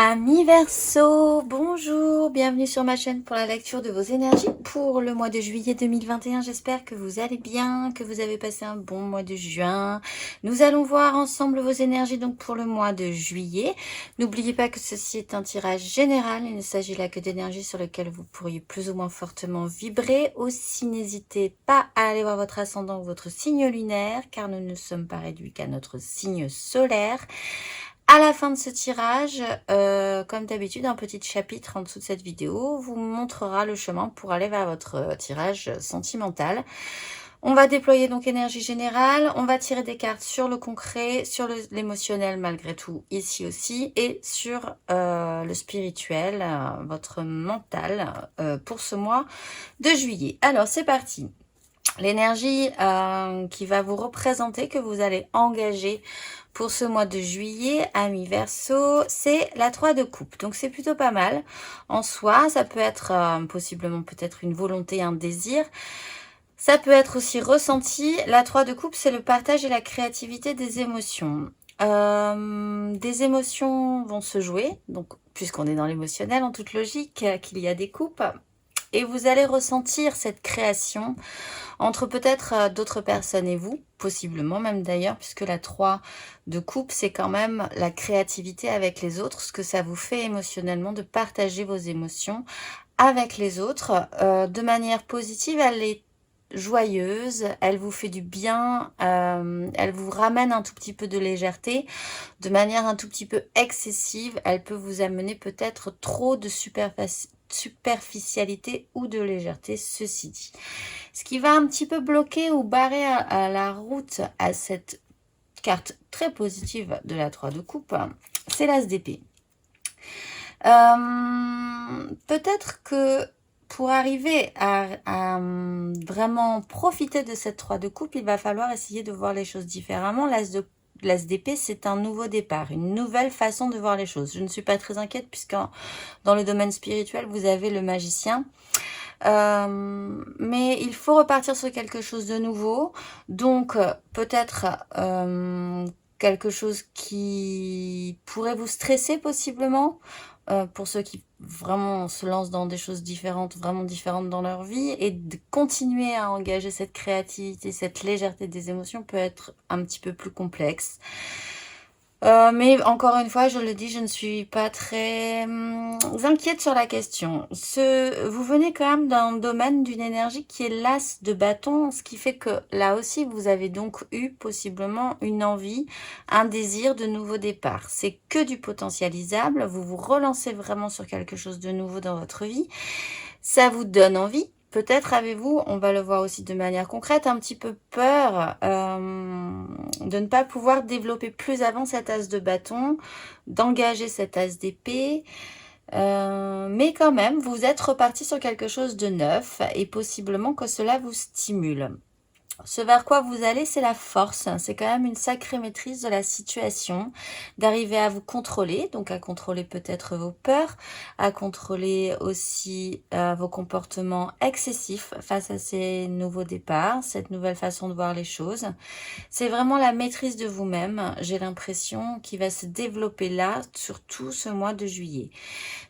Amis Verseau, bonjour, bienvenue sur ma chaîne pour la lecture de vos énergies pour le mois de juillet 2021. J'espère que vous allez bien, que vous avez passé un bon mois de juin. Nous allons voir ensemble vos énergies donc pour le mois de juillet. N'oubliez pas que ceci est un tirage général, il ne s'agit là que d'énergies sur lesquelles vous pourriez plus ou moins fortement vibrer. Aussi, n'hésitez pas à aller voir votre ascendant ou votre signe lunaire car nous ne sommes pas réduits qu'à notre signe solaire. À la fin de ce tirage, comme d'habitude, un petit chapitre en dessous de cette vidéo vous montrera le chemin pour aller vers votre tirage sentimental. On va déployer donc énergie générale, on va tirer des cartes sur le concret, sur l'émotionnel malgré tout, ici aussi, et sur le spirituel, votre mental, pour ce mois de juillet. Alors, c'est parti. L'énergie qui va vous représenter, que vous allez engager pour ce mois de juillet, amis Verseau, c'est la 3 de coupe. Donc c'est plutôt pas mal en soi. Ça peut être possiblement peut-être une volonté, un désir. Ça peut être aussi ressenti. La 3 de coupe, c'est le partage et la créativité des émotions. Des émotions vont se jouer, donc puisqu'on est dans l'émotionnel en toute logique, qu'il y a des coupes. Et vous allez ressentir cette création entre peut-être d'autres personnes et vous, possiblement même d'ailleurs, puisque la 3 de coupe, c'est quand même la créativité avec les autres, ce que ça vous fait émotionnellement de partager vos émotions avec les autres. De manière positive, elle est joyeuse, elle vous fait du bien, elle vous ramène un tout petit peu de légèreté, de manière un tout petit peu excessive, elle peut vous amener peut-être trop de superficialité ou de légèreté, ceci dit. Ce qui va un petit peu bloquer ou barrer à la route à cette carte très positive de la 3 de coupe, c'est l'as d'épée. Peut-être que pour arriver à vraiment profiter de cette 3 de coupe, il va falloir essayer de voir les choses différemment. L'as d'épée, c'est un nouveau départ, une nouvelle façon de voir les choses. Je ne suis pas très inquiète puisque dans le domaine spirituel, vous avez le magicien. Mais il faut repartir sur quelque chose de nouveau. Donc, peut-être quelque chose qui pourrait vous stresser possiblement. Pour ceux qui vraiment se lancent dans des choses différentes, vraiment différentes dans leur vie, et de continuer à engager cette créativité, cette légèreté des émotions peut être un petit peu plus complexe. Mais encore une fois, je le dis, je ne suis pas très inquiète sur la question. Vous venez quand même d'un domaine, d'une énergie qui est l'as de bâton, ce qui fait que là aussi, vous avez donc eu possiblement une envie, un désir de nouveau départ. C'est que du potentialisable, vous vous relancez vraiment sur quelque chose de nouveau dans votre vie. Ça vous donne envie. Peut-être avez-vous, on va le voir aussi de manière concrète, un petit peu peur de ne pas pouvoir développer plus avant cet as de bâton, d'engager cet as d'épée. Mais quand même, vous êtes reparti sur quelque chose de neuf et possiblement que cela vous stimule. Ce vers quoi vous allez, c'est la force. C'est quand même une sacrée maîtrise de la situation, d'arriver à vous contrôler, donc à contrôler peut-être vos peurs, à contrôler aussi vos comportements excessifs face à ces nouveaux départs, cette nouvelle façon de voir les choses. C'est vraiment la maîtrise de vous-même, j'ai l'impression, qui va se développer là, sur tout ce mois de juillet.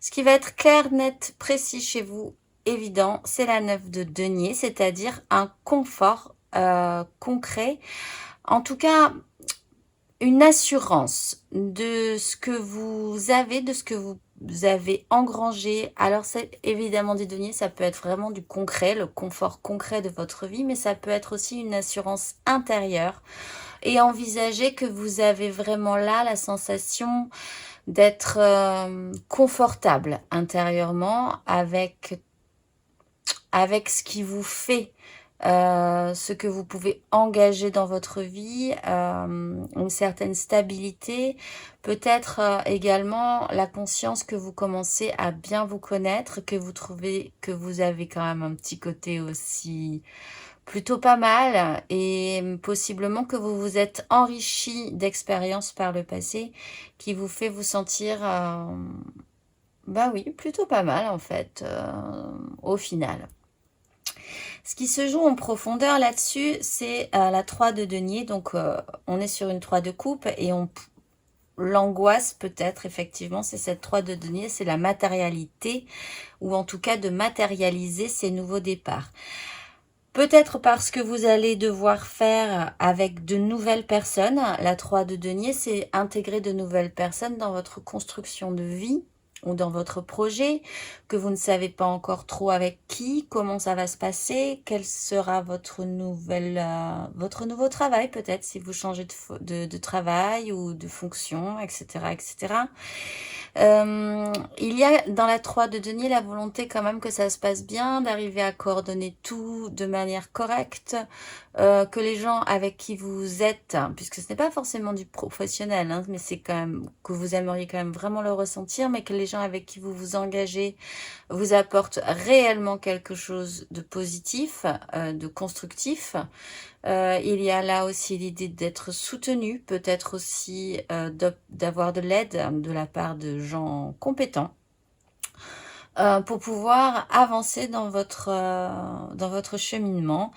Ce qui va être clair, net, précis chez vous, évident, c'est la 9 de denier, c'est-à-dire un confort concret, en tout cas une assurance de ce que vous avez, de ce que vous avez engrangé. Alors c'est évidemment des deniers, ça peut être vraiment du concret, le confort concret de votre vie, mais ça peut être aussi une assurance intérieure et envisager que vous avez vraiment là la sensation d'être confortable intérieurement avec ce qui vous fait ce que vous pouvez engager dans votre vie, une certaine stabilité, peut-être également la conscience que vous commencez à bien vous connaître, que vous trouvez que vous avez quand même un petit côté aussi plutôt pas mal et possiblement que vous vous êtes enrichi d'expériences par le passé qui vous fait vous sentir, bah oui, plutôt pas mal en fait, au final. Ce qui se joue en profondeur là-dessus, c'est la 3 de denier. Donc, on est sur une 3 de coupe et l'angoisse peut-être, effectivement, c'est cette 3 de denier, c'est la matérialité, ou en tout cas de matérialiser ces nouveaux départs. Peut-être parce que vous allez devoir faire avec de nouvelles personnes. La 3 de denier, c'est intégrer de nouvelles personnes dans votre construction de vie ou dans votre projet, que vous ne savez pas encore trop avec qui, comment ça va se passer, quel sera votre nouveau travail peut-être, si vous changez de travail ou de fonction, etc. etc. Il y a dans la 3 de denier la volonté quand même que ça se passe bien, d'arriver à coordonner tout de manière correcte, que les gens avec qui vous êtes, puisque ce n'est pas forcément du professionnel, hein, mais c'est quand même que vous aimeriez quand même vraiment le ressentir, mais que les gens avec qui vous vous engagez vous apportent réellement quelque chose de positif, de constructif. Il y a là aussi l'idée d'être soutenu, peut-être aussi d'avoir de l'aide de la part de gens compétents pour pouvoir avancer dans votre cheminement.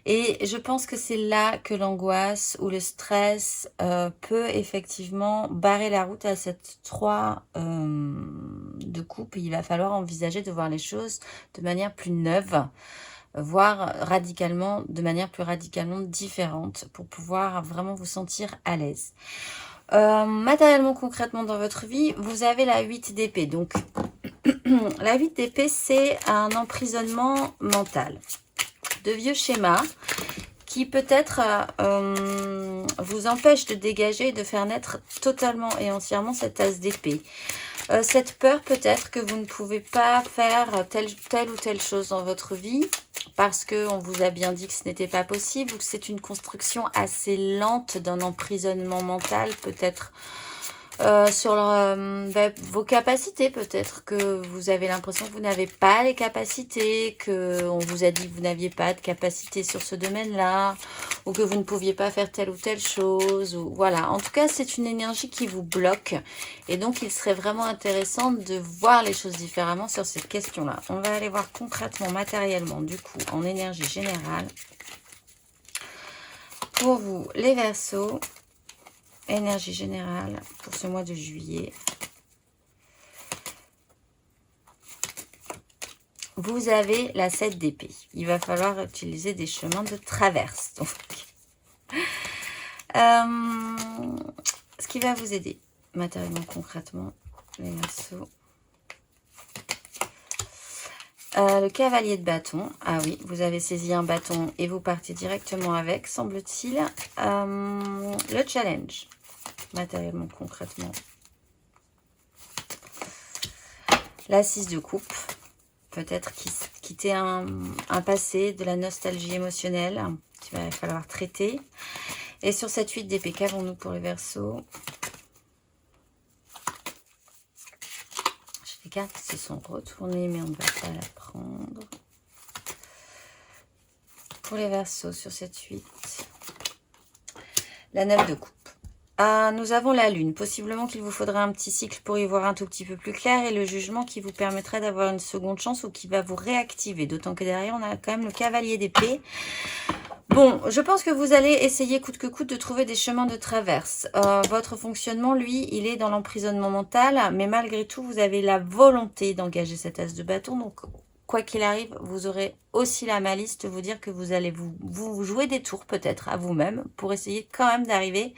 Et je pense que c'est là que l'angoisse ou le stress peut effectivement barrer la route à cette 3 de coupe. Il va falloir envisager de voir les choses de manière plus neuve, voire radicalement, de manière plus radicalement différente pour pouvoir vraiment vous sentir à l'aise. Matériellement, concrètement dans votre vie, vous avez la 8 d'épée. Donc, la 8 d'épée, c'est un emprisonnement mental. De vieux schémas qui peut-être vous empêchent de dégager et de faire naître totalement et entièrement cette as d'épée. Cette peur peut-être que vous ne pouvez pas faire telle ou telle chose dans votre vie parce qu'on vous a bien dit que ce n'était pas possible ou que c'est une construction assez lente d'un emprisonnement mental peut-être sur vos capacités, peut-être que vous avez l'impression que vous n'avez pas les capacités, qu'on vous a dit que vous n'aviez pas de capacité sur ce domaine-là, ou que vous ne pouviez pas faire telle ou telle chose, ou voilà. En tout cas, c'est une énergie qui vous bloque, et donc il serait vraiment intéressant de voir les choses différemment sur cette question-là. On va aller voir concrètement, matériellement, du coup, en énergie générale. Pour vous, les Verseaux, énergie générale pour ce mois de juillet. Vous avez la 7 d'épée. Il va falloir utiliser des chemins de traverse. Donc. Ce qui va vous aider matériellement, concrètement, les Verseaux. Le cavalier de bâton. Ah oui, vous avez saisi un bâton et vous partez directement avec, semble-t-il. Le challenge, matériellement, concrètement. La 6 de coupe. Peut-être quitter un passé, de la nostalgie émotionnelle qu'il va falloir traiter. Et sur cette 8 d'épée, qu'avons-nous pour les Verseaux? Les cartes se sont retournées, mais on ne va pas la prendre. Pour les Verseaux, sur cette 8, la 9 de coupe. Nous avons la lune. Possiblement qu'il vous faudra un petit cycle pour y voir un tout petit peu plus clair. Et le jugement qui vous permettra d'avoir une seconde chance ou qui va vous réactiver. D'autant que derrière, on a quand même le cavalier d'épée. Bon, je pense que vous allez essayer coûte que coûte de trouver des chemins de traverse. Votre fonctionnement, lui, il est dans l'emprisonnement mental. Mais malgré tout, vous avez la volonté d'engager cette as de bâton. Donc, quoi qu'il arrive, vous aurez aussi la malice de vous dire que vous allez vous jouer des tours peut-être à vous-même pour essayer quand même d'arriver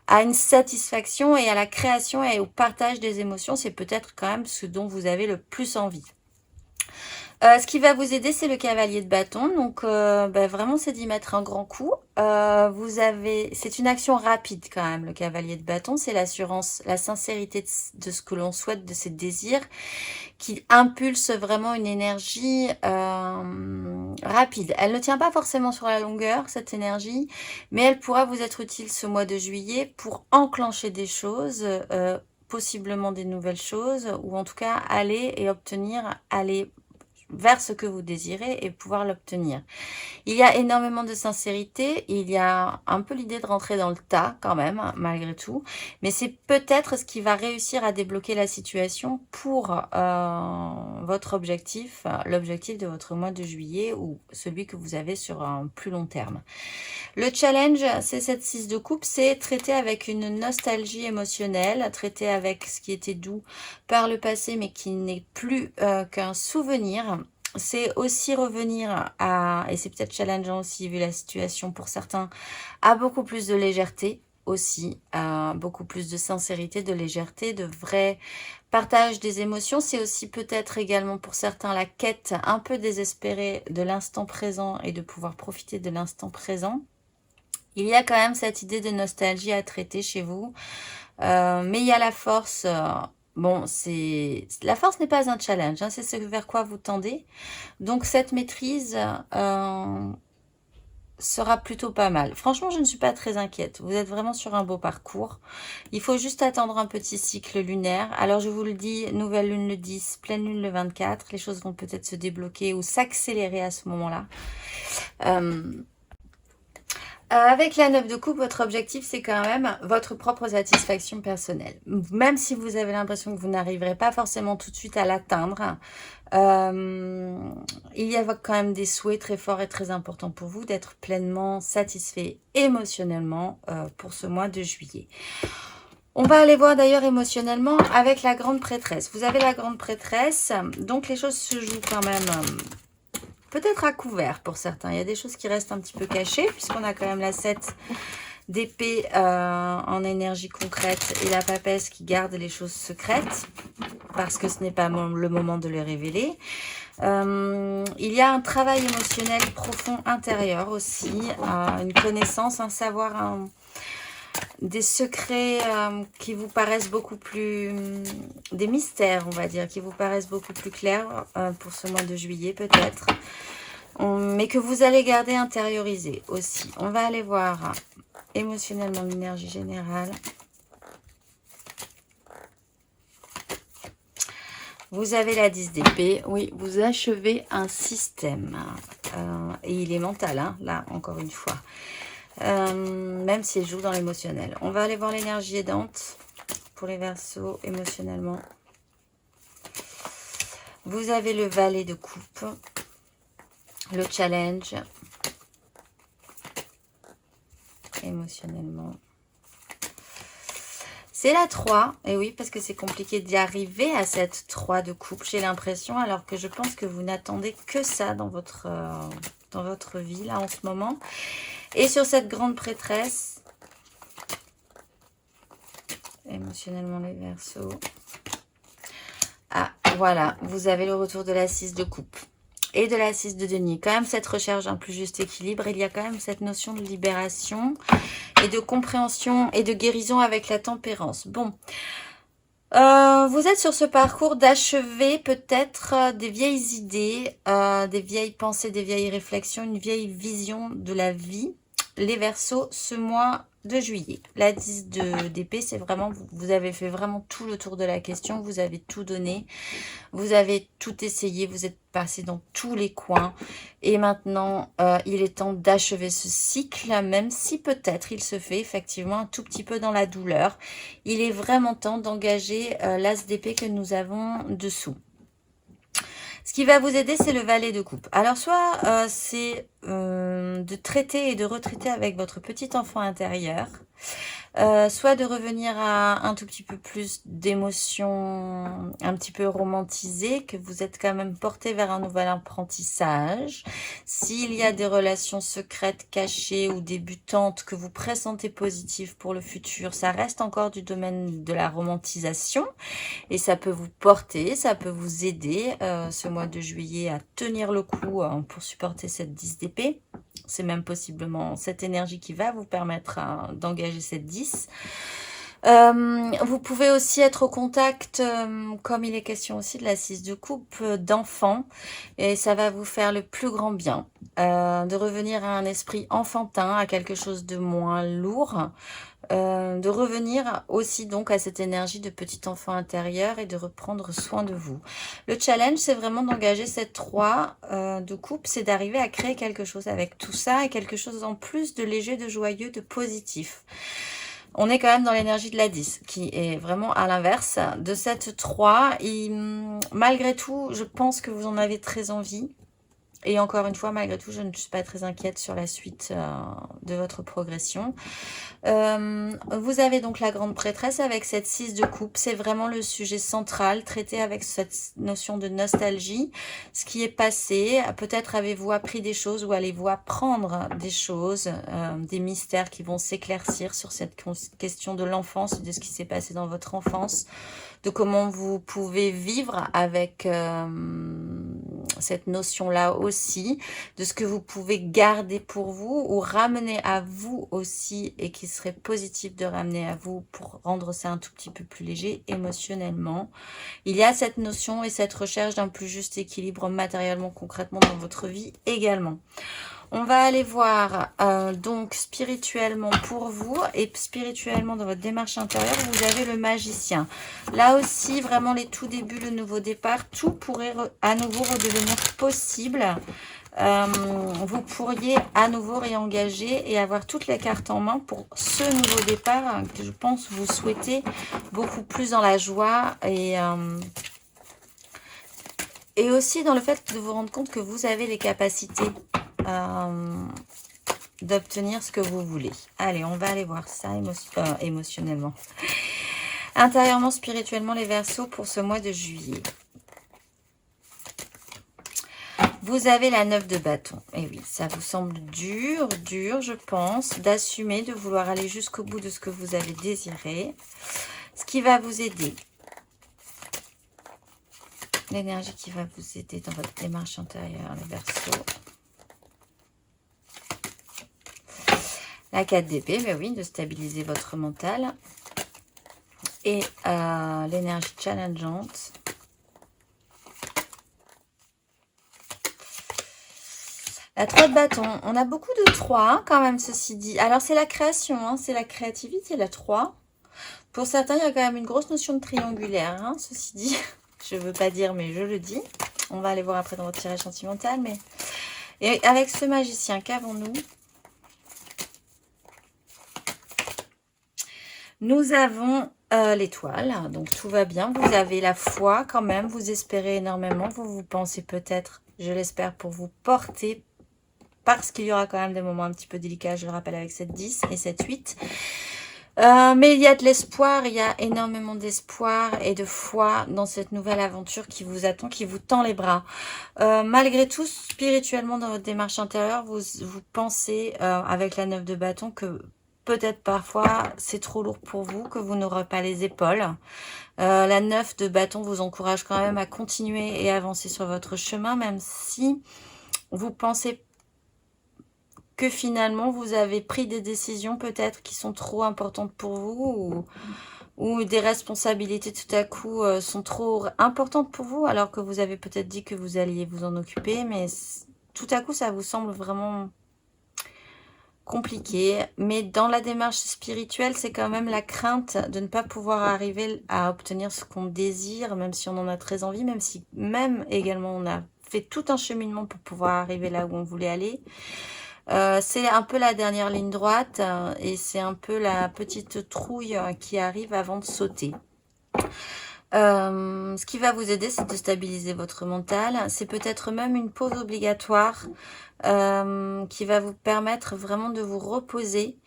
à une satisfaction et à la création et au partage des émotions. C'est peut-être quand même ce dont vous avez le plus envie. Ce qui va vous aider, c'est le cavalier de bâton. Donc, vraiment, c'est d'y mettre un grand coup. C'est une action rapide quand même, le cavalier de bâton. C'est l'assurance, la sincérité de ce que l'on souhaite, de ses désirs, qui impulse vraiment une énergie rapide. Elle ne tient pas forcément sur la longueur, cette énergie, mais elle pourra vous être utile ce mois de juillet pour enclencher des choses, possiblement des nouvelles choses, ou en tout cas aller vers ce que vous désirez et pouvoir l'obtenir. Il y a énormément de sincérité, il y a un peu l'idée de rentrer dans le tas quand même, hein, malgré tout, mais c'est peut-être ce qui va réussir à débloquer la situation pour votre objectif, l'objectif de votre mois de juillet ou celui que vous avez sur un plus long terme. Le challenge, c'est cette 6 de coupe, c'est traiter avec une nostalgie émotionnelle, traiter avec ce qui était doux par le passé mais qui n'est plus qu'un souvenir. C'est aussi revenir à, et c'est peut-être challengeant aussi vu la situation pour certains, à beaucoup plus de légèreté aussi, à beaucoup plus de sincérité, de légèreté, de vrai partage des émotions. C'est aussi peut-être également pour certains la quête un peu désespérée de l'instant présent et de pouvoir profiter de l'instant présent. Il y a quand même cette idée de nostalgie à traiter chez vous, mais il y a la force. Bon, la force n'est pas un challenge, hein, c'est ce vers quoi vous tendez. Donc cette maîtrise sera plutôt pas mal. Franchement, je ne suis pas très inquiète. Vous êtes vraiment sur un beau parcours. Il faut juste attendre un petit cycle lunaire. Alors je vous le dis, nouvelle lune le 10, pleine lune le 24. Les choses vont peut-être se débloquer ou s'accélérer à ce moment-là. Avec la 9 de coupe, votre objectif, c'est quand même votre propre satisfaction personnelle. Même si vous avez l'impression que vous n'arriverez pas forcément tout de suite à l'atteindre, il y a quand même des souhaits très forts et très importants pour vous d'être pleinement satisfait émotionnellement pour ce mois de juillet. On va aller voir d'ailleurs émotionnellement avec la grande prêtresse. Vous avez la grande prêtresse, donc les choses se jouent quand même... peut-être à couvert pour certains. Il y a des choses qui restent un petit peu cachées, puisqu'on a quand même la 7 d'épée en énergie concrète et la papesse qui garde les choses secrètes, parce que ce n'est pas le moment de les révéler. Il y a un travail émotionnel profond intérieur aussi, une connaissance, un savoir, des secrets qui vous paraissent beaucoup plus... des mystères, on va dire, qui vous paraissent beaucoup plus clairs pour ce mois de juillet peut-être. Mais que vous allez garder intériorisé aussi. On va aller voir émotionnellement l'énergie générale. Vous avez la 10 d'épée. Oui, vous achevez un système. Et il est mental, hein, là, encore une fois. Même s'il joue dans l'émotionnel. On va aller voir l'énergie aidante pour les Verseaux émotionnellement. Vous avez le valet de coupe. Le challenge. Émotionnellement. C'est la 3. Et oui, parce que c'est compliqué d'y arriver à cette 3 de coupe, j'ai l'impression. Alors que je pense que vous n'attendez que ça dans votre vie, là, en ce moment. Et sur cette grande prêtresse, émotionnellement les Verseaux. Ah, voilà, vous avez le retour de la 6 de coupe et de la 6 de denier. Quand même cette recherche d'un plus juste équilibre. Il y a quand même cette notion de libération et de compréhension et de guérison avec la tempérance. Bon, vous êtes sur ce parcours d'achever peut-être des vieilles idées, des vieilles pensées, des vieilles réflexions, une vieille vision de la vie. Les Verseaux, ce mois de juillet. La 10 d'épée, c'est vraiment, vous avez fait vraiment tout le tour de la question, vous avez tout donné, vous avez tout essayé, vous êtes passé dans tous les coins. Et maintenant, il est temps d'achever ce cycle, même si peut-être il se fait effectivement un tout petit peu dans la douleur. Il est vraiment temps d'engager l'as d'épée que nous avons dessous. Ce qui va vous aider, c'est le valet de coupe. Alors, soit c'est de traiter et de retraiter avec votre petit enfant intérieur, soit de revenir à un tout petit peu plus d'émotions un petit peu romantisées, que vous êtes quand même porté vers un nouvel apprentissage. S'il y a des relations secrètes, cachées ou débutantes que vous pressentez positives pour le futur, ça reste encore du domaine de la romantisation et ça peut vous porter, ça peut vous aider ce mois de juillet à tenir le coup pour supporter cette 10 d'épée. C'est même possiblement cette énergie qui va vous permettre d'engager cette 10. Vous pouvez aussi être au contact, comme il est question aussi de la 6 de coupe, d'enfants. Et ça va vous faire le plus grand bien. De revenir à un esprit enfantin, à quelque chose de moins lourd. de revenir aussi donc à cette énergie de petit enfant intérieur et de reprendre soin de vous. Le challenge, c'est vraiment d'engager cette 3 de coupe, c'est d'arriver à créer quelque chose avec tout ça et quelque chose en plus de léger, de joyeux, de positif. On est quand même dans l'énergie de la 10, qui est vraiment à l'inverse de cette 3. Malgré tout, je pense que vous en avez très envie. Et encore une fois, malgré tout, je ne suis pas très inquiète sur la suite de votre progression. Vous avez donc la grande prêtresse avec cette 6 de coupe. C'est vraiment le sujet central, traité avec cette notion de nostalgie. Ce qui est passé, peut-être avez-vous appris des choses ou allez-vous apprendre des choses, des mystères qui vont s'éclaircir sur cette question de l'enfance, de ce qui s'est passé dans votre enfance, de comment vous pouvez vivre avec cette notion-là aussi, de ce que vous pouvez garder pour vous ou ramener à vous aussi et qui serait positif de ramener à vous pour rendre ça un tout petit peu plus léger émotionnellement. Il y a cette notion et cette recherche d'un plus juste équilibre matériellement, concrètement dans votre vie également. On va aller voir donc spirituellement pour vous et spirituellement dans votre démarche intérieure, vous avez le magicien. Là aussi, vraiment les tout débuts, le nouveau départ, tout pourrait à nouveau redevenir possible. Vous pourriez à nouveau réengager et avoir toutes les cartes en main pour ce nouveau départ que je pense vous souhaitez beaucoup plus dans la joie et aussi dans le fait de vous rendre compte que vous avez les capacités d'obtenir ce que vous voulez. Allez, on va aller voir ça émotionnellement. Intérieurement, spirituellement, les Verseaux pour ce mois de juillet. Vous avez la 9 de bâton. Et oui, ça vous semble dur, je pense, d'assumer, de vouloir aller jusqu'au bout de ce que vous avez désiré. Ce qui va vous aider. L'énergie qui va vous aider dans votre démarche intérieure, les Verseaux. La 4 d'épée, ben oui, de stabiliser votre mental. Et l'énergie challengeante. La 3 de bâton. On a beaucoup de 3 hein, quand même, ceci dit. Alors, c'est la création, hein, c'est la créativité, la 3. Pour certains, il y a quand même une grosse notion de triangulaire, hein, ceci dit. Je ne veux pas dire, mais je le dis. On va aller voir après dans votre tirage sentimental. Mais... Et avec ce magicien, qu'avons-nous? Nous avons l'étoile, donc tout va bien. Vous avez la foi quand même, vous espérez énormément. Vous pensez peut-être, je l'espère, pour vous porter. Parce qu'il y aura quand même des moments un petit peu délicats, je le rappelle, avec cette 10 et cette 8. Mais il y a de l'espoir, il y a énormément d'espoir et de foi dans cette nouvelle aventure qui vous attend, qui vous tend les bras. Malgré tout, spirituellement, dans votre démarche intérieure, vous pensez, avec la 9 de bâton, que peut-être parfois c'est trop lourd pour vous, que vous n'aurez pas les épaules. La 9 de bâton vous encourage quand même à continuer et avancer sur votre chemin, même si vous pensez que finalement vous avez pris des décisions peut-être qui sont trop importantes pour vous ou des responsabilités tout à coup sont trop importantes pour vous alors que vous avez peut-être dit que vous alliez vous en occuper, mais tout à coup ça vous semble vraiment compliqué. Mais dans la démarche spirituelle, c'est quand même la crainte de ne pas pouvoir arriver à obtenir ce qu'on désire, même si on en a très envie, même si même également on a fait tout un cheminement pour pouvoir arriver là où on voulait aller. C'est un peu la dernière ligne droite et c'est un peu la petite trouille qui arrive avant de sauter. Ce qui va vous aider, c'est de stabiliser votre mental. C'est peut-être même une pause obligatoire qui va vous permettre vraiment de vous reposer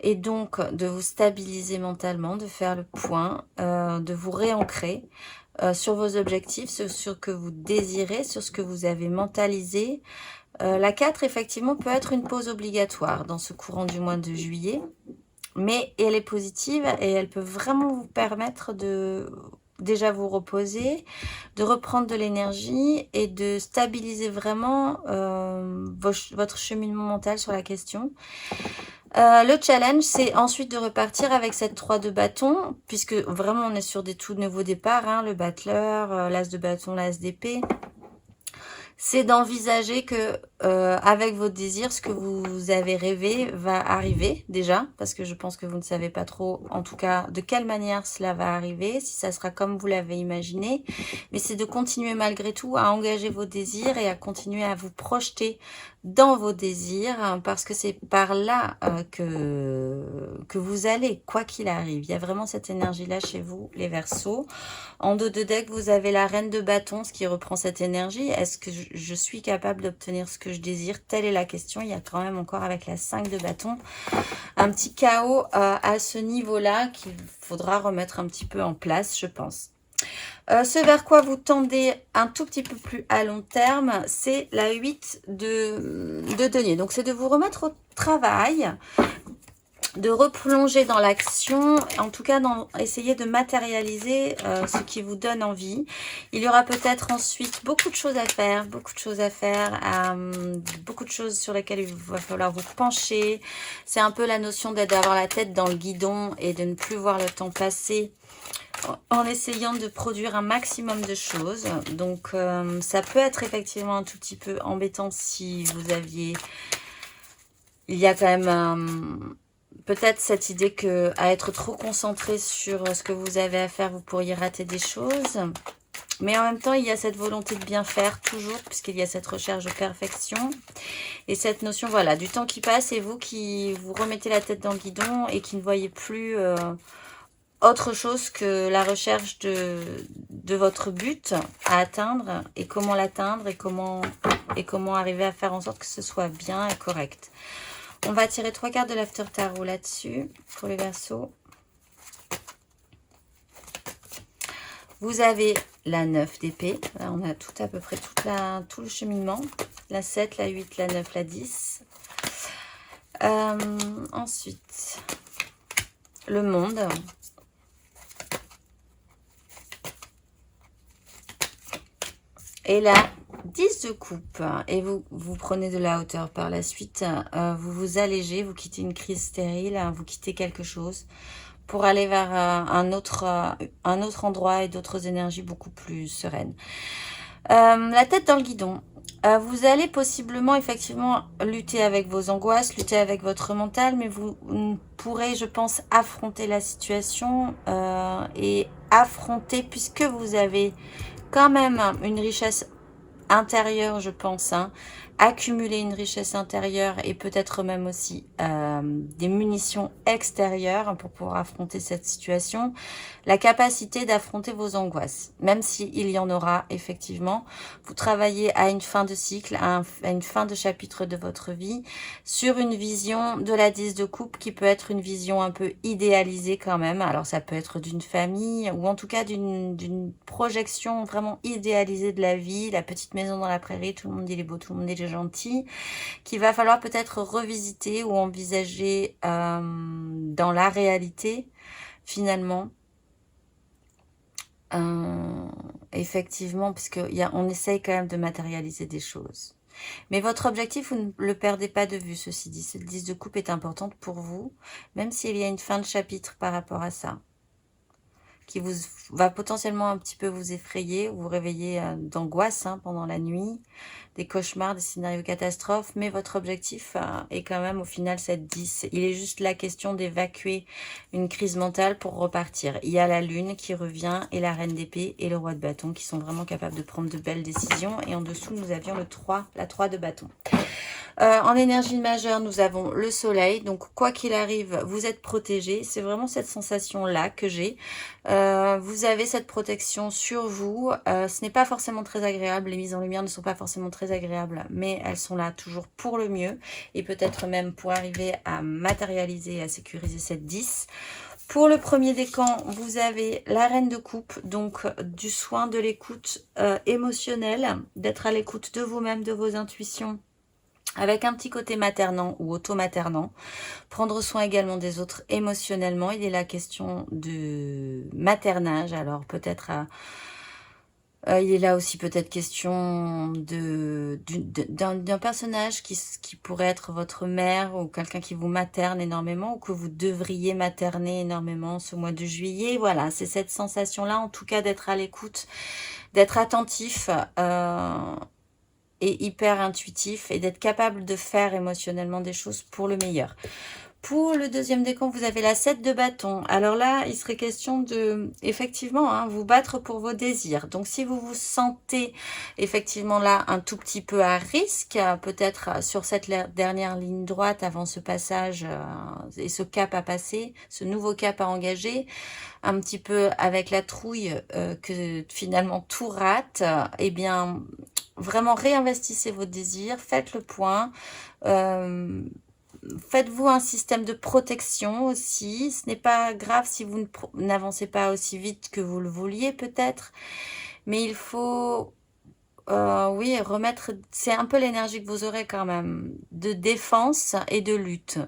et donc de vous stabiliser mentalement, de faire le point, de vous réancrer sur vos objectifs, sur ce que vous désirez, sur ce que vous avez mentalisé. La 4, effectivement, peut être une pause obligatoire dans ce courant du mois de juillet, mais elle est positive et elle peut vraiment vous permettre de déjà vous reposer, de reprendre de l'énergie et de stabiliser vraiment votre cheminement mental sur la question. Le challenge, c'est ensuite de repartir avec cette 3 de bâton, puisque vraiment on est sur des tout nouveaux départs, hein, le battleur, l'as de bâton, l'as d'épée. c'est d'envisager que avec vos désirs, ce que vous avez rêvé va arriver déjà, parce que je pense que vous ne savez pas trop, en tout cas, de quelle manière cela va arriver, si ça sera comme vous l'avez imaginé, mais c'est de continuer malgré tout à engager vos désirs et à continuer à vous projeter dans vos désirs, hein, parce que c'est par là que vous allez, quoi qu'il arrive. Il y a vraiment cette énergie-là chez vous, les Verseaux. En dos de deck, vous avez la reine de bâton, ce qui reprend cette énergie. Est-ce que je suis capable d'obtenir ce que je désire? Telle est la question. Il y a quand même encore avec la 5 de bâton un petit chaos à ce niveau-là qu'il faudra remettre un petit peu en place, je pense. Ce vers quoi vous tendez un tout petit peu plus à long terme, c'est la 8 de denier. Donc, c'est de vous remettre au travail, de replonger dans l'action, en tout cas essayer de matérialiser ce qui vous donne envie. Il y aura peut-être ensuite beaucoup de choses à faire, beaucoup de choses sur lesquelles il va falloir vous pencher. C'est un peu la notion d'avoir la tête dans le guidon et de ne plus voir le temps passer en essayant de produire un maximum de choses. Donc ça peut être effectivement un tout petit peu embêtant si vous aviez... Il y a quand même peut-être cette idée que à être trop concentré sur ce que vous avez à faire, vous pourriez rater des choses. Mais en même temps, il y a cette volonté de bien faire toujours, puisqu'il y a cette recherche de perfection. Et cette notion, voilà, du temps qui passe et vous qui vous remettez la tête dans le guidon et qui ne voyez plus autre chose que la recherche de votre but à atteindre et comment l'atteindre et comment arriver à faire en sorte que ce soit bien et correct. On va tirer 3 cartes de l'After Tarot là-dessus, pour les Verseaux. Vous avez la 9 d'épée. Là, on a tout à peu près tout le cheminement. La 7, la 8, la 9, la 10. Ensuite, le monde. Et là, 10 de coupe, et vous prenez de la hauteur par la suite, vous vous allégez, vous quittez une crise stérile, vous quittez quelque chose pour aller vers un autre endroit et d'autres énergies beaucoup plus sereines. La tête dans le guidon. Vous allez possiblement effectivement lutter avec vos angoisses, lutter avec votre mental, mais vous pourrez, je pense, affronter la situation et affronter, puisque vous avez quand même une richesse intérieure, je pense, accumuler une richesse intérieure et peut-être même aussi des munitions extérieures pour pouvoir affronter cette situation, la capacité d'affronter vos angoisses, même s'il y en aura effectivement. Vous travaillez à une fin de cycle, à une fin de chapitre de votre vie, sur une vision de la 10 de coupe qui peut être une vision un peu idéalisée quand même. Alors ça peut être d'une famille ou en tout cas d'une projection vraiment idéalisée de la vie, la petite maison dans la prairie, tout le monde il est beau, tout le monde il est gentil, qu'il va falloir peut-être revisiter ou envisager dans la réalité finalement. Effectivement, puisqu'on essaye quand même de matérialiser des choses. Mais votre objectif, vous ne le perdez pas de vue, ceci dit. Cette 10 de coupe est importante pour vous, même s'il y a une fin de chapitre par rapport à ça, qui va potentiellement un petit peu vous effrayer, vous réveiller d'angoisse pendant la nuit, des cauchemars, des scénarios catastrophes, mais votre objectif est quand même au final cette 10. Il est juste la question d'évacuer une crise mentale pour repartir. Il y a la lune qui revient et la reine d'épée et le roi de bâton qui sont vraiment capables de prendre de belles décisions. Et en dessous, nous avions la 3 de bâton. En énergie majeure, nous avons le soleil. Donc, quoi qu'il arrive, vous êtes protégé. C'est vraiment cette sensation-là que j'ai. Vous avez cette protection sur vous. Ce n'est pas forcément très agréable. Les mises en lumière ne sont pas forcément très agréables, mais elles sont là toujours pour le mieux. Et peut-être même pour arriver à matérialiser et à sécuriser cette 10. Pour le premier décan, vous avez la reine de coupe, donc du soin, de l'écoute émotionnelle, d'être à l'écoute de vous-même, de vos intuitions, avec un petit côté maternant ou auto-maternant. Prendre soin également des autres émotionnellement. Il est la question de maternage. Alors peut-être il est là aussi peut-être question d'un personnage qui pourrait être votre mère ou quelqu'un qui vous materne énormément ou que vous devriez materner énormément ce mois de juillet. Voilà, c'est cette sensation-là en tout cas d'être à l'écoute, d'être attentif et hyper intuitif et d'être capable de faire émotionnellement des choses pour le meilleur. Pour le deuxième décan, vous avez la 7 de bâton. Alors là, il serait question de, effectivement, hein, vous battre pour vos désirs. Donc, si vous vous sentez, effectivement, là, un tout petit peu à risque, peut-être sur cette dernière ligne droite avant ce passage et ce cap à passer, ce nouveau cap à engager, un petit peu avec la trouille que finalement tout rate, eh bien, vraiment réinvestissez vos désirs, faites le point, faites-vous un système de protection aussi. Ce n'est pas grave si vous n'avancez pas aussi vite que vous le vouliez peut-être, mais il faut, oui, remettre, c'est un peu l'énergie que vous aurez quand même, de défense et de lutte.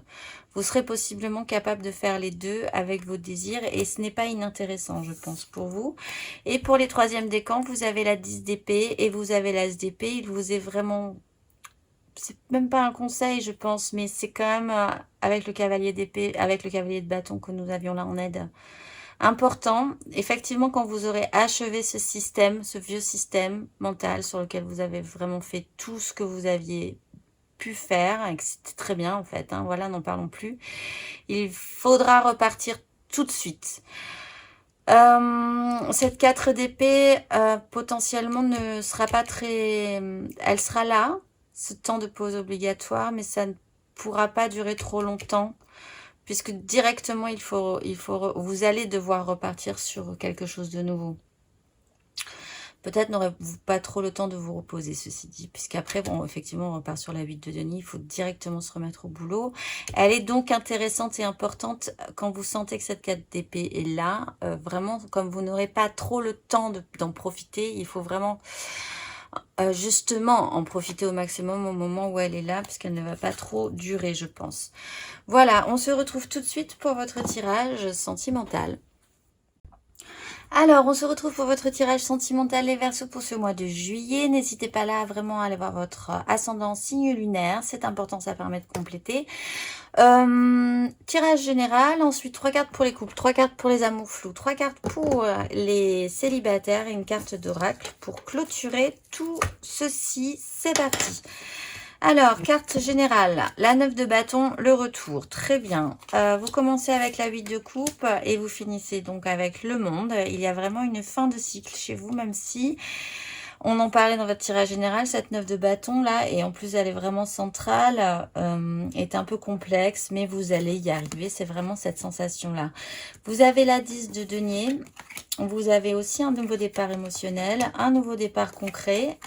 Vous serez possiblement capable de faire les deux avec vos désirs et ce n'est pas inintéressant, je pense, pour vous. Et pour les troisièmes décans, vous avez la 10 d'épée et vous avez l'as d'épée. Il vous est vraiment... C'est même pas un conseil, je pense, mais c'est quand même avec le cavalier d'épée, avec le cavalier de bâton que nous avions là en aide, important. Effectivement, quand vous aurez achevé ce système, ce vieux système mental sur lequel vous avez vraiment fait tout ce que vous aviez pu faire, et que c'était très bien en fait, hein, voilà, n'en parlons plus. Il faudra repartir tout de suite. Cette 4 d'épée, potentiellement, ne sera pas très... Elle sera là, ce temps de pause obligatoire, mais ça ne pourra pas durer trop longtemps, puisque directement, vous allez devoir repartir sur quelque chose de nouveau. Peut-être n'aurez-vous pas trop le temps de vous reposer, ceci dit, puisqu'après, bon, effectivement, on repart sur la 8 de denier, il faut directement se remettre au boulot. Elle est donc intéressante et importante quand vous sentez que cette 4 d'épée est là. Vraiment, comme vous n'aurez pas trop le temps d'en profiter, il faut vraiment, justement, en profiter au maximum au moment où elle est là, puisqu'elle ne va pas trop durer, je pense. Voilà, on se retrouve tout de suite pour votre tirage sentimental. Alors, on se retrouve pour votre tirage sentimental les Verseaux pour ce mois de juillet. N'hésitez pas là à vraiment aller voir votre ascendant signe lunaire. C'est important, ça permet de compléter. Tirage général, ensuite 3 cartes pour les couples, 3 cartes pour les amours flous, 3 cartes pour les célibataires et une carte d'oracle pour clôturer tout ceci. C'est parti. Alors, carte générale, la 9 de bâton, le retour, très bien. Vous commencez avec la 8 de coupe et vous finissez donc avec le monde. Il y a vraiment une fin de cycle chez vous, même si on en parlait dans votre tirage général, cette 9 de bâton là, et en plus elle est vraiment centrale, est un peu complexe, mais vous allez y arriver, c'est vraiment cette sensation-là. Vous avez la 10 de denier, vous avez aussi un nouveau départ émotionnel, un nouveau départ concret,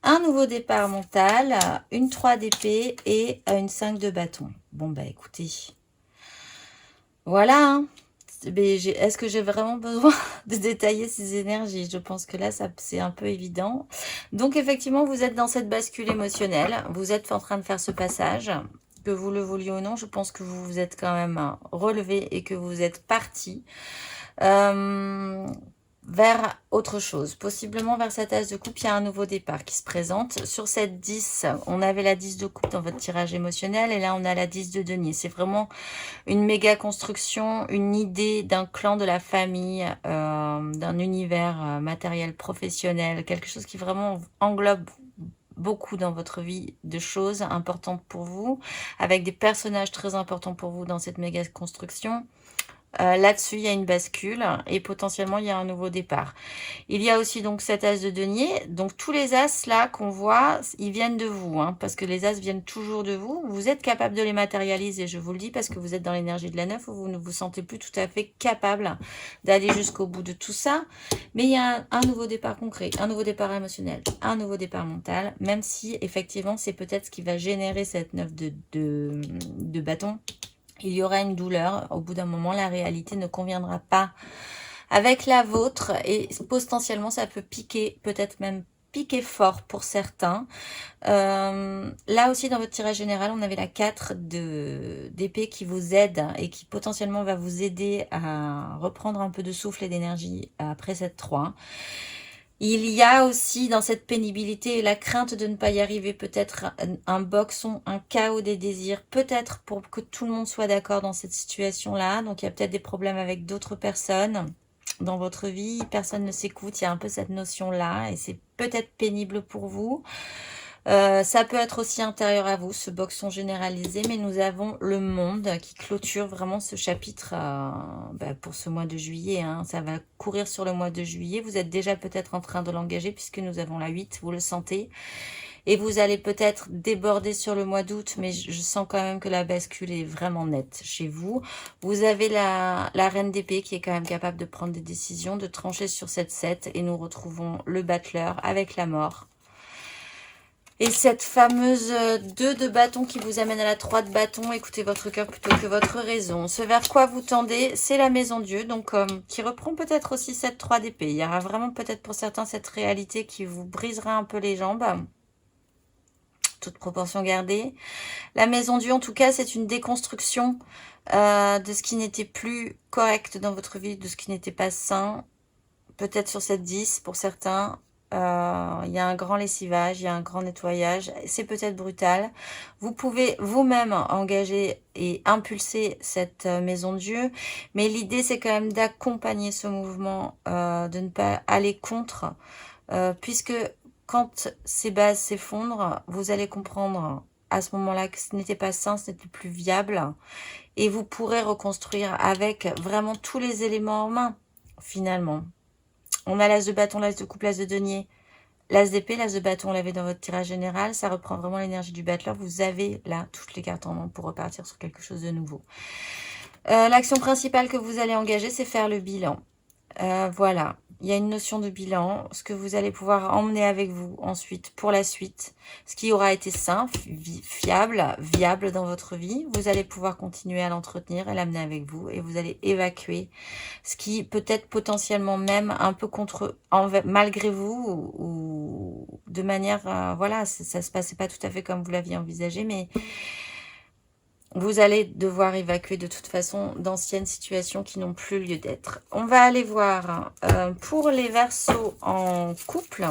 un nouveau départ mental, une 3 d'épée et une 5 de bâton. Bon, bah écoutez, voilà, hein. Est-ce que j'ai vraiment besoin de détailler ces énergies? Je pense que là, c'est un peu évident. Donc, effectivement, vous êtes dans cette bascule émotionnelle. Vous êtes en train de faire ce passage. Que vous le vouliez ou non, je pense que vous vous êtes quand même relevé et que vous êtes parti vers autre chose, possiblement vers cette as de coupe. Il y a un nouveau départ qui se présente. Sur cette 10, on avait la 10 de coupe dans votre tirage émotionnel et là on a la 10 de denier. C'est vraiment une méga construction, une idée d'un clan, de la famille, d'un univers matériel, professionnel, quelque chose qui vraiment englobe beaucoup dans votre vie de choses importantes pour vous, avec des personnages très importants pour vous dans cette méga construction. Là-dessus, il y a une bascule et potentiellement, il y a un nouveau départ. Il y a aussi donc cet as de denier. Donc, tous les as là qu'on voit, ils viennent de vous, hein, parce que les as viennent toujours de vous. Vous êtes capable de les matérialiser, je vous le dis, parce que vous êtes dans l'énergie de la 9, où vous ne vous sentez plus tout à fait capable d'aller jusqu'au bout de tout ça. Mais il y a un nouveau départ concret, un nouveau départ émotionnel, un nouveau départ mental, même si, effectivement, c'est peut-être ce qui va générer cette 9 de bâton. Il y aura une douleur. Au bout d'un moment, la réalité ne conviendra pas avec la vôtre et potentiellement, ça peut piquer, peut-être même piquer fort pour certains. Là aussi, dans votre tirage général, on avait la 4 d'épée qui vous aide et qui potentiellement va vous aider à reprendre un peu de souffle et d'énergie après cette 3. Il y a aussi dans cette pénibilité la crainte de ne pas y arriver, peut-être un boxon, un chaos des désirs, peut-être pour que tout le monde soit d'accord dans cette situation-là. Donc il y a peut-être des problèmes avec d'autres personnes dans votre vie, personne ne s'écoute, il y a un peu cette notion-là et c'est peut-être pénible pour vous. Ça peut être aussi intérieur à vous, ce boxon généralisé, mais nous avons le monde qui clôture vraiment ce chapitre pour ce mois de juillet. Hein. Ça va courir sur le mois de juillet. Vous êtes déjà peut-être en train de l'engager puisque nous avons la 8, vous le sentez. Et vous allez peut-être déborder sur le mois d'août, mais je sens quand même que la bascule est vraiment nette chez vous. Vous avez la reine d'épée qui est quand même capable de prendre des décisions, de trancher sur cette 7. Et nous retrouvons le battleur avec la mort. Et cette fameuse 2 de bâton qui vous amène à la 3 de bâton, écoutez votre cœur plutôt que votre raison. Ce vers quoi vous tendez, c'est la maison Dieu, donc qui reprend peut-être aussi cette 3 d'épée. Il y aura vraiment peut-être pour certains cette réalité qui vous brisera un peu les jambes. Toute proportion gardée. La maison Dieu, en tout cas, c'est une déconstruction de ce qui n'était plus correct dans votre vie, de ce qui n'était pas sain. Peut-être sur cette 10 pour certains. Il y a un grand lessivage, il y a un grand nettoyage. C'est peut-être brutal. Vous pouvez vous-même engager et impulser cette maison Dieu. Mais l'idée, c'est quand même d'accompagner ce mouvement, de ne pas aller contre. Puisque quand ces bases s'effondrent, vous allez comprendre à ce moment-là que ce n'était pas sain, ce n'était plus viable. Et vous pourrez reconstruire avec vraiment tous les éléments en main, finalement. On a l'as de bâton, l'as de coupe, l'as de denier, l'as d'épée, l'as de bâton, on l'avait dans votre tirage général. Ça reprend vraiment l'énergie du battleur. Vous avez là toutes les cartes en main pour repartir sur quelque chose de nouveau. L'action principale que vous allez engager, c'est faire le bilan. Voilà, il y a une notion de bilan, ce que vous allez pouvoir emmener avec vous ensuite pour la suite, ce qui aura été sain, fiable, viable dans votre vie. Vous allez pouvoir continuer à l'entretenir et l'amener avec vous et vous allez évacuer ce qui peut-être potentiellement même un peu malgré vous ou de manière, voilà, ça se passait pas tout à fait comme vous l'aviez envisagé, mais vous allez devoir évacuer de toute façon d'anciennes situations qui n'ont plus lieu d'être. On va aller voir pour les Verseaux en couple.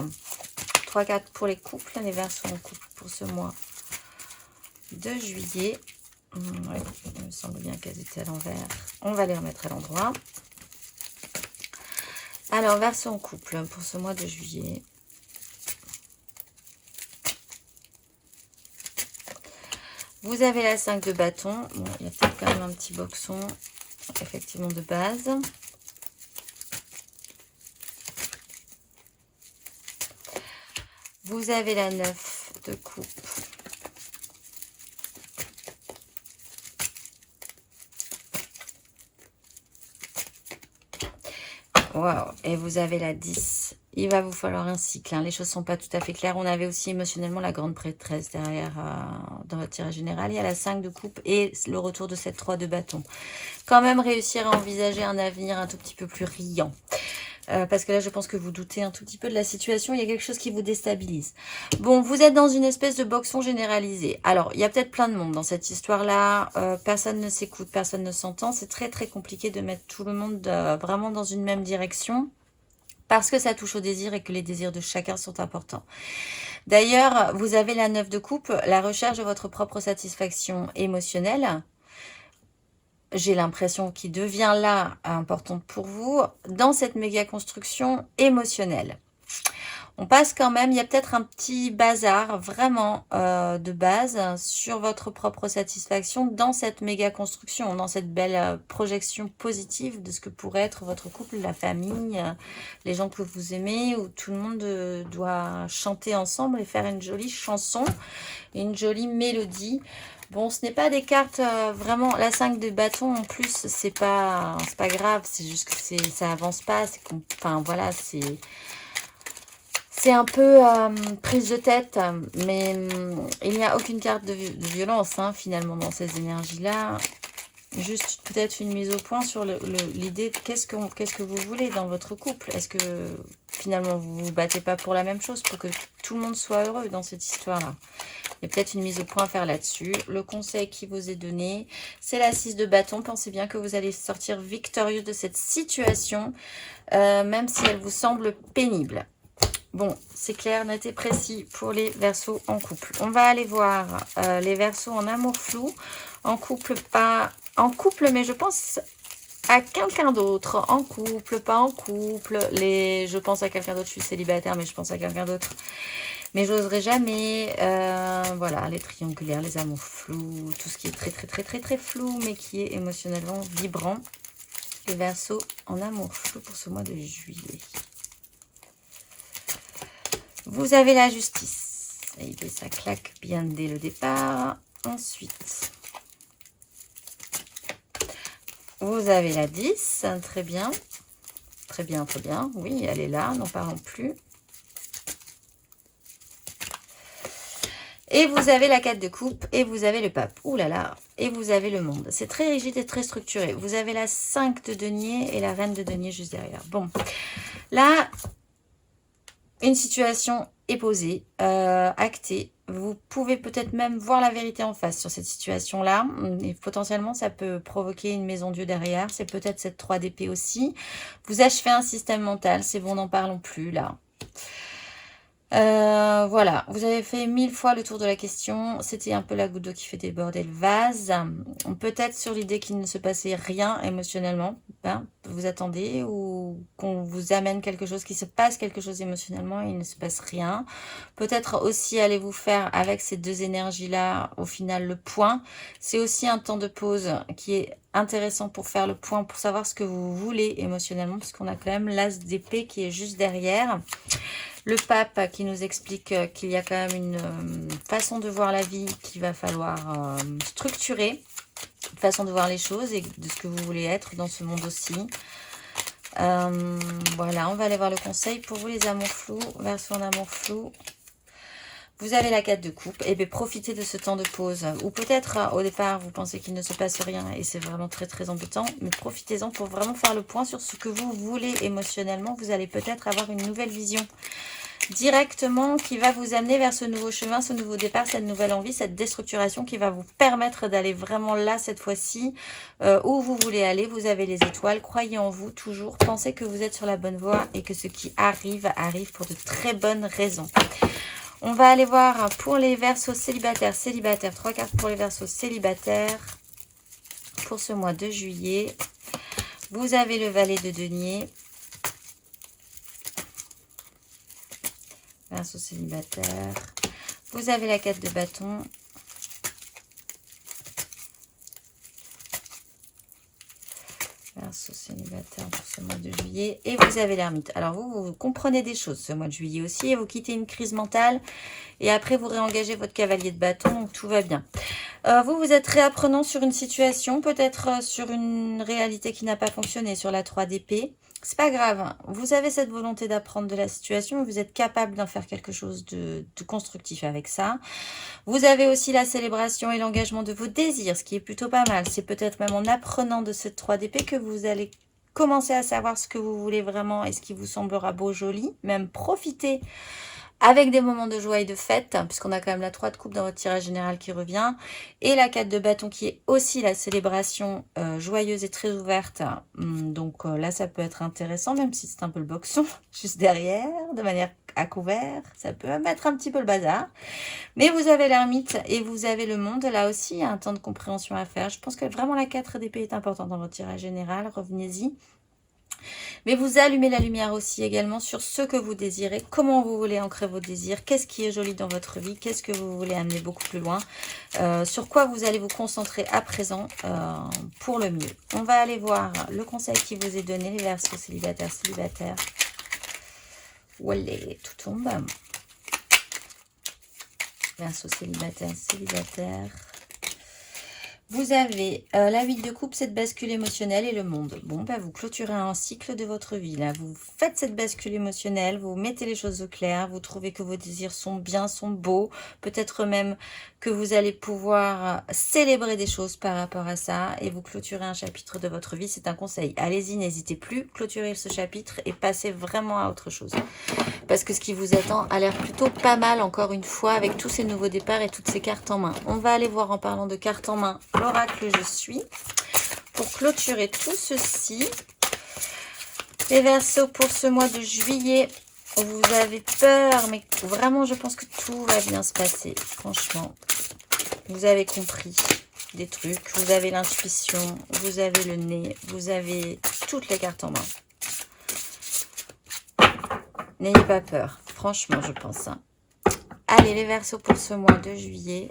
3-4 pour les couples, les Verseaux en couple pour ce mois de juillet. Ouais, il me semble bien qu'elles étaient à l'envers. On va les remettre à l'endroit. Alors, Verseaux en couple pour ce mois de juillet. Vous avez la 5 de bâton. Bon, il y a peut-être quand même un petit boxon, effectivement, de base. Vous avez la 9 de coupe. Waouh. Et vous avez la 10. Il va vous falloir un cycle. Hein. Les choses ne sont pas tout à fait claires. On avait aussi émotionnellement la grande prêtresse derrière dans votre tirage général. Il y a la 5 de coupe et le retour de cette 3 de bâton. Quand même réussir à envisager un avenir un tout petit peu plus riant. Parce que là, je pense que vous doutez un tout petit peu de la situation. Il y a quelque chose qui vous déstabilise. Bon, vous êtes dans une espèce de boxon généralisé. Alors, il y a peut-être plein de monde dans cette histoire-là. Personne ne s'écoute, personne ne s'entend. C'est très, très compliqué de mettre tout le monde vraiment dans une même direction. Parce que ça touche au désir et que les désirs de chacun sont importants. D'ailleurs, vous avez la 9 de coupe, la recherche de votre propre satisfaction émotionnelle. J'ai l'impression qu'il devient là importante pour vous dans cette méga construction émotionnelle. On passe quand même, il y a peut-être un petit bazar vraiment de base sur votre propre satisfaction dans cette méga construction, dans cette belle projection positive de ce que pourrait être votre couple, la famille, les gens que vous aimez, où tout le monde doit chanter ensemble et faire une jolie chanson, une jolie mélodie. Bon, ce n'est pas des cartes vraiment... La 5 de bâton, en plus, c'est pas grave. C'est juste que ça avance pas. Enfin, voilà, c'est un peu prise de tête. Mais il n'y a aucune carte de violence, hein, finalement, dans ces énergies-là. Juste peut-être une mise au point sur l'idée de qu'est-ce que vous voulez dans votre couple. Est-ce que finalement vous vous battez pas pour la même chose, pour que tout le monde soit heureux dans cette histoire-là? Il y a peut-être une mise au point à faire là-dessus. Le conseil qui vous est donné, c'est la 6 de bâton. Pensez bien que vous allez sortir victorieux de cette situation, même si elle vous semble pénible. Bon, c'est clair, net et précis pour les Verseaux en couple. On va aller voir les Verseaux en amour flou. En couple, pas en couple, mais je pense à quelqu'un d'autre, en couple, pas en couple. Je pense à quelqu'un d'autre, je suis célibataire, mais je pense à quelqu'un d'autre. Mais j'oserais jamais. Voilà, les triangulaires, les amours flous, tout ce qui est très, très, très, très, très flou, mais qui est émotionnellement vibrant. Les Verseaux en amour flou pour ce mois de juillet. Vous avez la justice. Et bien, ça claque bien dès le départ. Ensuite, vous avez la 10. Très bien. Très bien, très bien. Oui, elle est là, n'en parlons plus. Et vous avez la 4 de coupe et vous avez le pape. Ouh là là. Et vous avez le monde. C'est très rigide et très structuré. Vous avez la 5 de denier et la reine de denier juste derrière. Bon. Là, une situation est posée, actée. Vous pouvez peut-être même voir la vérité en face sur cette situation-là. Et potentiellement, ça peut provoquer une maison Dieu derrière. C'est peut-être cette 3 d'épée aussi. Vous achevez un système mental. C'est bon, n'en parlons plus là. Voilà, vous avez fait 1000 fois le tour de la question. C'était un peu la goutte d'eau qui fait déborder le vase. Peut-être sur l'idée qu'il ne se passait rien émotionnellement. Hein, vous attendez ou qu'on vous amène quelque chose, qu'il se passe quelque chose émotionnellement et il ne se passe rien. Peut-être aussi allez-vous faire avec ces deux énergies-là, au final, le point. C'est aussi un temps de pause qui est intéressant pour faire le point, pour savoir ce que vous voulez émotionnellement, puisqu'on a quand même l'as d'épée qui est juste derrière. Le pape qui nous explique qu'il y a quand même une façon de voir la vie qu'il va falloir structurer, une façon de voir les choses et de ce que vous voulez être dans ce monde aussi. Voilà, on va aller voir le conseil pour vous les amours flous, Verseau en amour flou. Vous avez la 4 de coupe, et bien profitez de ce temps de pause. Ou peut-être au départ vous pensez qu'il ne se passe rien et c'est vraiment très très embêtant, mais profitez-en pour vraiment faire le point sur ce que vous voulez émotionnellement. Vous allez peut-être avoir une nouvelle vision directement qui va vous amener vers ce nouveau chemin, ce nouveau départ, cette nouvelle envie, cette déstructuration qui va vous permettre d'aller vraiment là cette fois-ci où vous voulez aller. Vous avez les étoiles, croyez en vous toujours, pensez que vous êtes sur la bonne voie et que ce qui arrive, arrive pour de très bonnes raisons. On va aller voir pour les Verseaux célibataires, 3 cartes pour les Verseaux célibataires pour ce mois de juillet. Vous avez le valet de denier. Verseau célibataire. Vous avez la 4 de bâton. Verseau célibataire pour ce mois de juillet. Et vous avez l'ermite. Alors vous comprenez des choses ce mois de juillet aussi. Et vous quittez une crise mentale. Et après vous réengagez votre cavalier de bâton. Donc tout va bien. Vous êtes réapprenant sur une situation. Peut-être sur une réalité qui n'a pas fonctionné. Sur la 3 d'épée. C'est pas grave, vous avez cette volonté d'apprendre de la situation, vous êtes capable d'en faire quelque chose de constructif avec ça. Vous avez aussi la célébration et l'engagement de vos désirs, ce qui est plutôt pas mal. C'est peut-être même en apprenant de cette 3 d'épée que vous allez commencer à savoir ce que vous voulez vraiment et ce qui vous semblera beau, joli. Même profiter avec des moments de joie et de fête, puisqu'on a quand même la 3 de coupe dans votre tirage général qui revient, et la 4 de bâton qui est aussi la célébration joyeuse et très ouverte. Donc là, ça peut être intéressant, même si c'est un peu le boxon, juste derrière, de manière à couvert. Ça peut mettre un petit peu le bazar. Mais vous avez l'ermite et vous avez le monde. Là aussi, il y a un temps de compréhension à faire. Je pense que vraiment la 4 d'épée est importante dans votre tirage général. Revenez-y. Mais vous allumez la lumière aussi également sur ce que vous désirez, comment vous voulez ancrer vos désirs, qu'est-ce qui est joli dans votre vie, qu'est-ce que vous voulez amener beaucoup plus loin, sur quoi vous allez vous concentrer à présent pour le mieux. On va aller voir le conseil qui vous est donné, les Verseaux célibataires. Voilà, tout tombe. Verseaux célibataire. Vous avez la 8 de coupe, cette bascule émotionnelle et le monde. Bon, bah, vous clôturez un cycle de votre vie. Là, vous faites cette bascule émotionnelle, vous mettez les choses au clair, vous trouvez que vos désirs sont bien, sont beaux. Peut-être même que vous allez pouvoir célébrer des choses par rapport à ça et vous clôturez un chapitre de votre vie. C'est un conseil. Allez-y, n'hésitez plus, clôturez ce chapitre et passez vraiment à autre chose. Parce que ce qui vous attend a l'air plutôt pas mal, encore une fois, avec tous ces nouveaux départs et toutes ces cartes en main. On va aller voir, en parlant de cartes en main, l'oracle Je suis, pour clôturer tout ceci. Les Verseaux, pour ce mois de juillet, vous avez peur, mais vraiment, je pense que tout va bien se passer. Franchement, vous avez compris. des trucs. Vous avez l'intuition, vous avez le nez, vous avez toutes les cartes en main. N'ayez pas peur, franchement, je pense. Hein. Allez, les Verseaux pour ce mois de juillet.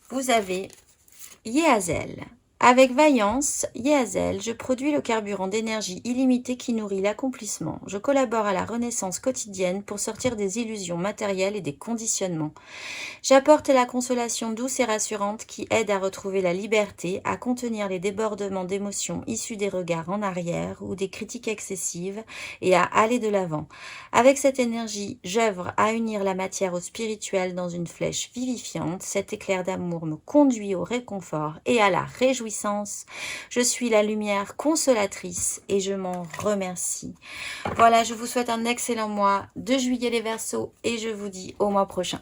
Vous avez Yehazel. Avec vaillance, Yehazel, je produis le carburant d'énergie illimitée qui nourrit l'accomplissement. Je collabore à la renaissance quotidienne pour sortir des illusions matérielles et des conditionnements. J'apporte la consolation douce et rassurante qui aide à retrouver la liberté, à contenir les débordements d'émotions issus des regards en arrière ou des critiques excessives et à aller de l'avant. Avec cette énergie, j'œuvre à unir la matière au spirituel dans une flèche vivifiante. Cet éclair d'amour me conduit au réconfort et à la réjouissance. Je suis la lumière consolatrice et je m'en remercie. Voilà, je vous souhaite un excellent mois de juillet les Verseaux et je vous dis au mois prochain.